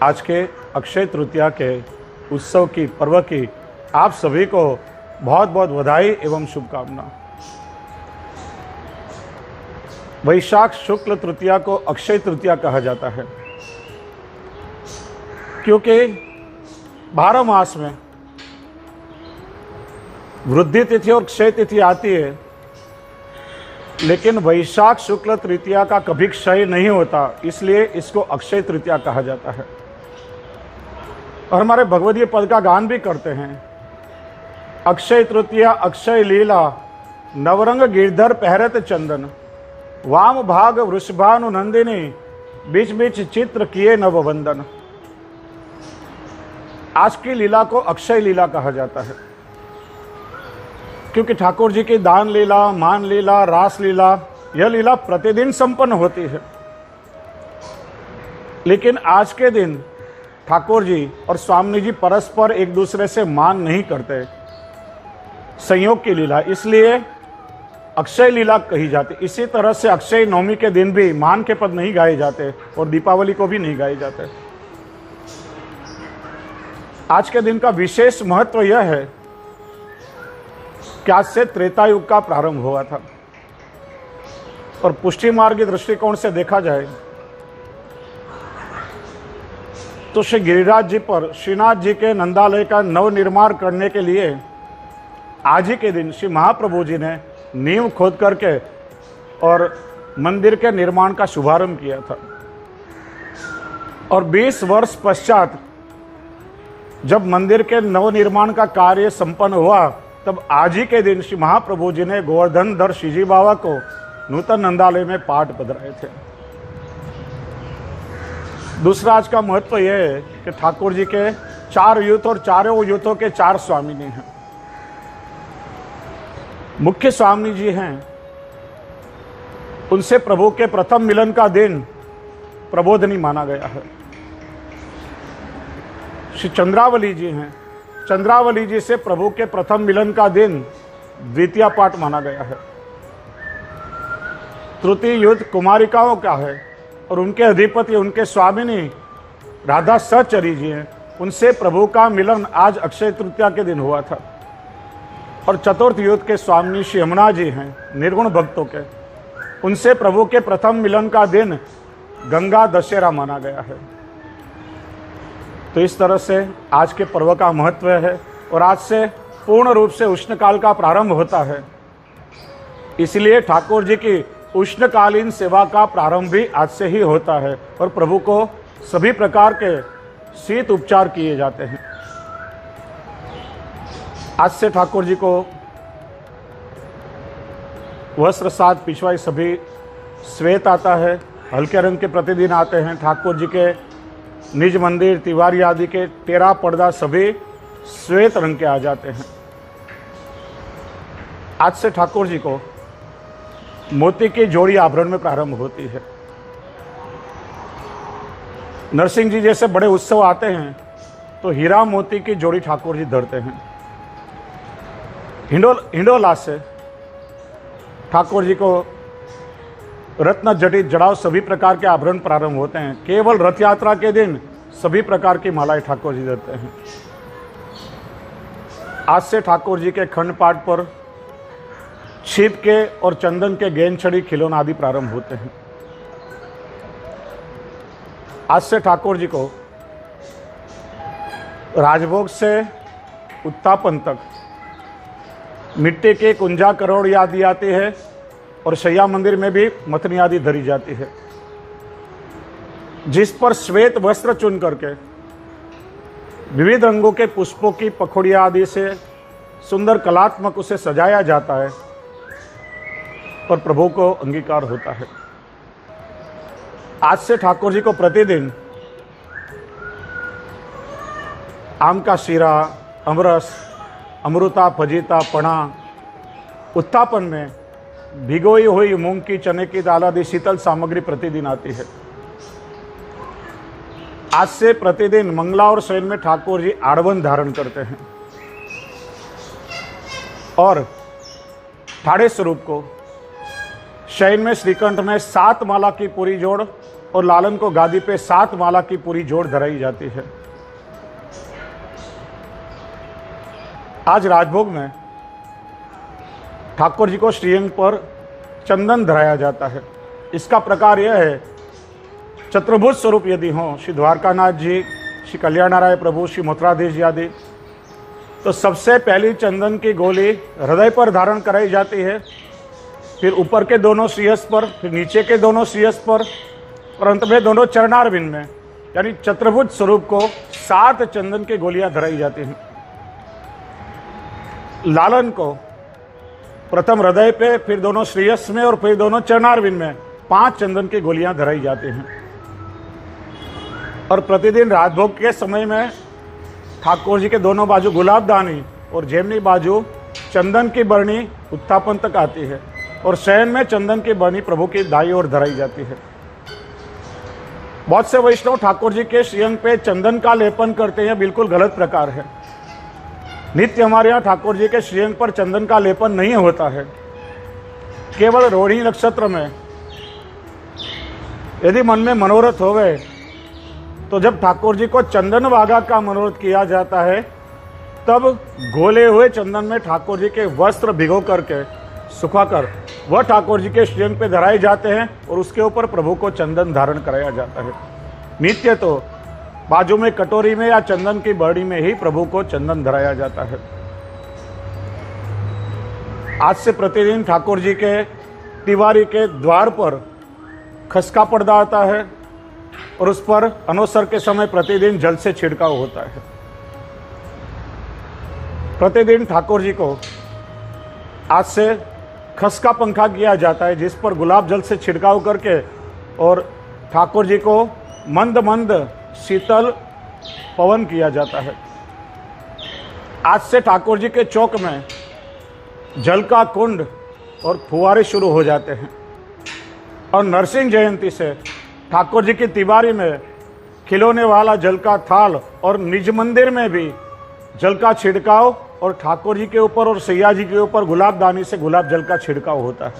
आज के अक्षय तृतीया के उत्सव की पर्व की आप सभी को बहुत बहुत बधाई एवं शुभकामना। वैशाख शुक्ल तृतीया को अक्षय तृतीया कहा जाता है, क्योंकि 12 मास में वृद्धि तिथि और क्षय तिथि आती है, लेकिन वैशाख शुक्ल तृतीया का कभी क्षय नहीं होता, इसलिए इसको अक्षय तृतीया कहा जाता है। और हमारे भगवदीय पद का गान भी करते हैं। अक्षय तृतीया अक्षय लीला, नवरंग गिरधर पहरत चंदन, वाम भाग वृषभानु नंदिनी, बीच बीच चित्र किए नववंदन। आज की लीला को अक्षय लीला कहा जाता है, क्योंकि ठाकुर जी की दान लीला, मान लीला, रास लीला, यह लीला प्रतिदिन संपन्न होती है। लेकिन आज के दिन ठाकुर जी और स्वामी जी परस्पर एक दूसरे से मान नहीं करते, संयोग की लीला, इसलिए अक्षय लीला कही जाती। इसी तरह से अक्षय नवमी के दिन भी मान के पद नहीं गाए जाते और दीपावली को भी नहीं गाए जाते। आज के दिन का विशेष महत्व यह है कि आज से त्रेता युग का प्रारंभ हुआ था, और पुष्टि मार्गी दृष्टिकोण से देखा जाए तो श्री गिरिराज जी पर श्रीनाथ जी के नंदालय का नवनिर्माण करने के लिए आज ही के दिन श्री महाप्रभु जी ने नींव खोद करके और मंदिर के निर्माण का शुभारंभ किया था। और 20 वर्ष पश्चात जब मंदिर के नवनिर्माण का कार्य संपन्न हुआ, तब आज ही के दिन श्री महाप्रभु जी ने गोवर्धन धर श्रीजी बाबा को नूतन नंदालय में पाठ बदलाए थे। दूसरा आज का महत्व यह है कि ठाकुर जी के 4 यूथ और चारों यूथों के 4 स्वामिनी हैं। मुख्य स्वामी जी हैं, उनसे प्रभु के प्रथम मिलन का दिन प्रबोधनी माना गया है। श्री चंद्रावली जी हैं, चंद्रावली जी से प्रभु के प्रथम मिलन का दिन द्वितीय पाठ माना गया है। तृतीय युद्ध कुमारिकाओं का है, और उनके अधिपति उनके स्वामिनी राधा सहचरी जी हैं, उनसे प्रभु का मिलन आज अक्षय तृतीया के दिन हुआ था। और चतुर्थ युद्ध के स्वामी श्री यमुना जी हैं, निर्गुण भक्तों के, उनसे प्रभु के प्रथम मिलन का दिन गंगा दशहरा माना गया है। तो इस तरह से आज के पर्व का महत्व है, और आज से पूर्ण रूप से उष्णकाल का प्रारंभ होता है। इसलिए ठाकुर जी की उष्णकालीन सेवा का प्रारंभ भी आज से ही होता है, और प्रभु को सभी प्रकार के शीत उपचार किए जाते हैं। आज से ठाकुर जी को वस्त्र साथ पिछवाई सभी श्वेत आता है, हल्के रंग के प्रतिदिन आते हैं। ठाकुर जी के निज मंदिर, तिवारी आदि के 13 पर्दा सभी श्वेत रंग के आ जाते हैं। आज से ठाकुर जी को मोती की जोड़ी आभरण में प्रारंभ होती है। नरसिंह जी जैसे बड़े उत्सव आते हैं तो हीरा मोती की जोड़ी ठाकुर जी धरते हैं। हिंडोला से ठाकुर जी को रत्न जटित जड़ाव सभी प्रकार के आभरण प्रारंभ होते हैं। केवल रथ यात्रा के दिन सभी प्रकार की मालाएं ठाकुर जी धरते हैं। आज से ठाकुर जी के खंड पाठ पर छिप के और चंदन के गेंद छड़ी खिलौना आदि प्रारंभ होते हैं। आज से ठाकुर जी को राजभोग से उत्तापन तक मिट्टी के कुंजा करोड़ आदि आती है, और शैया मंदिर में भी मथनी आदि धरी जाती है, जिस पर श्वेत वस्त्र चुन करके विविध रंगों के पुष्पों की पखोड़िया आदि से सुंदर कलात्मक उसे सजाया जाता है, और प्रभु को अंगीकार होता है। आज से ठाकुर जी को प्रतिदिन आम का शीरा, अमरस, अमृता, फजीता, पणा, उत्थापन में भिगोई हुई मूंग की, चने की दाल आदि शीतल सामग्री प्रतिदिन आती है। आज से प्रतिदिन मंगला और शयन में ठाकुर जी आड़वन धारण करते हैं, और ठाड़े स्वरूप को शयन में श्रीकंठ में 7 माला की पूरी जोड़ और लालन को गादी पे 7 माला की पूरी जोड़ धराई जाती है। आज राजभोग में ठाकुर जी को श्रीअंग पर चंदन धराया जाता है। इसका प्रकार यह है, चतुर्भुज स्वरूप यदि हों श्री द्वारकानाथ जी, श्री कल्याणराय प्रभु, श्री मथुराधीश जी आदि, तो सबसे पहली चंदन की गोली हृदय पर धारण कराई जाती है, फिर ऊपर के दोनों श्रीयस पर, फिर नीचे के दोनों श्रीयस पर, और अंत में दोनों चरणारविंद में, यानी चतुर्भुज स्वरूप को 7 चंदन की गोलियां धराई जाती हैं। लालन को प्रथम हृदय पे, फिर दोनों श्रीयस में और फिर दोनों चरणारविंद में 5 चंदन की गोलियां धराई जाती हैं। और प्रतिदिन राजभोग के समय में ठाकुर जी के दोनों बाजू गुलाबदानी और जेमनी बाजू चंदन की बरनी उत्थापन तक आती है, और शयन में चंदन की बरनी प्रभु की दाई ओर धराई जाती है। बहुत से वैष्णव ठाकुर जी के श्रीअंग पे चंदन का लेपन करते हैं, बिल्कुल गलत प्रकार है। नित्य हमारे यहाँ ठाकुर जी के श्रीअंग पर चंदन का लेपन नहीं होता है। केवल रोहिणी नक्षत्र में यदि मन में मनोरथ होवे तो जब ठाकुर जी को चंदन वागा का मनोरथ किया जाता है, तब घोले हुए चंदन में ठाकुर जी के वस्त्र भिगो करके सुखाकर वह ठाकुर जी के श्रीअंग पे धराए जाते हैं और उसके ऊपर प्रभु को चंदन धारण कराया जाता है। नित्य तो बाजू में कटोरी में या चंदन की बरनी में ही प्रभु को चंदन धराया जाता है। आज से प्रतिदिन ठाकुर जी के तिवारी के द्वार पर खसका पर्दा आता है और उस पर अनोसर के समय प्रतिदिन जल से छिड़काव होता है। प्रतिदिन ठाकुर जी को आज से खसका पंखा किया जाता है, जिस पर गुलाब जल से छिड़काव करके और ठाकुर जी को मंद मंद शीतल पवन किया जाता है। आज से ठाकुर जी के चौक में जल का कुंड और फुवारे शुरू हो जाते हैं, और नरसिंह जयंती से ठाकुर जी की तिवारी में खिलौने वाला जल का थाल और निज मंदिर में भी जल का छिड़काव, और ठाकुर जी के ऊपर और सैया जी के ऊपर गुलाब दानी से गुलाब जल का छिड़काव होता है।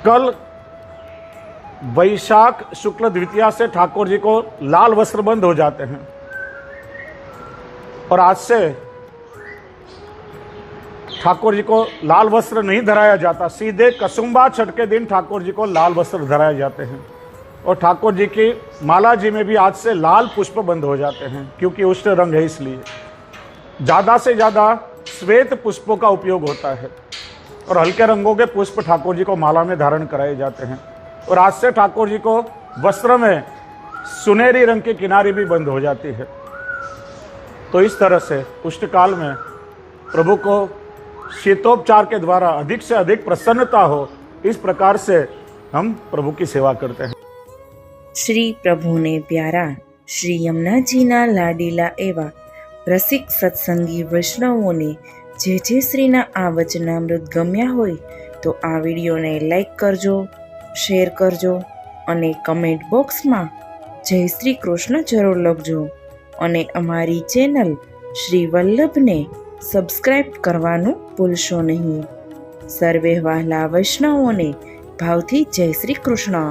कल वैशाख शुक्ल द्वितीया से ठाकुर जी को लाल वस्त्र बंद हो जाते हैं, और आज से ठाकुर जी को लाल वस्त्र नहीं धराया जाता। सीधे कसुम्बा छठ के दिन ठाकुर जी को लाल वस्त्र धराए जाते हैं, और ठाकुर जी की माला जी में भी आज से लाल पुष्प बंद हो जाते हैं, क्योंकि उष्ण रंग है इसलिए। ज़्यादा से ज़्यादा श्वेत पुष्पों का उपयोग होता है, और हल्के रंगों के पुष्प ठाकुर जी को माला में धारण कराए जाते हैं। और आज से ठाकुर जी को वस्त्र में सुनहरी रंग की किनारी भी बंद हो जाती है। तो इस तरह से उष्ण काल में प्रभु को शीतोपचार के द्वारा अधिक से अधिक प्रसन्नता हो, इस प्रकार से हम प्रभु की सेवा करते हैं। श्री प्रभु ने प्यारा श्री यमुनाजीना लाडीला एवा रसिक सत्संगी वैष्णवोने जे श्रीना आ वचनामृत गम्या होय तो आ विडियोने लाइक करजो, शेर करजो અને કમેન્ટ બોક્સમાં જય શ્રી કૃષ્ણ જરૂર લખજો, અને અમારી ચેનલ શ્રી વલ્લભને સબસ્ક્રાઇબ કરવાનું ભૂલશો નહીં. સર્વે વહાલા વૈષ્ણવોને ભાવથી જય શ્રી કૃષ્ણ.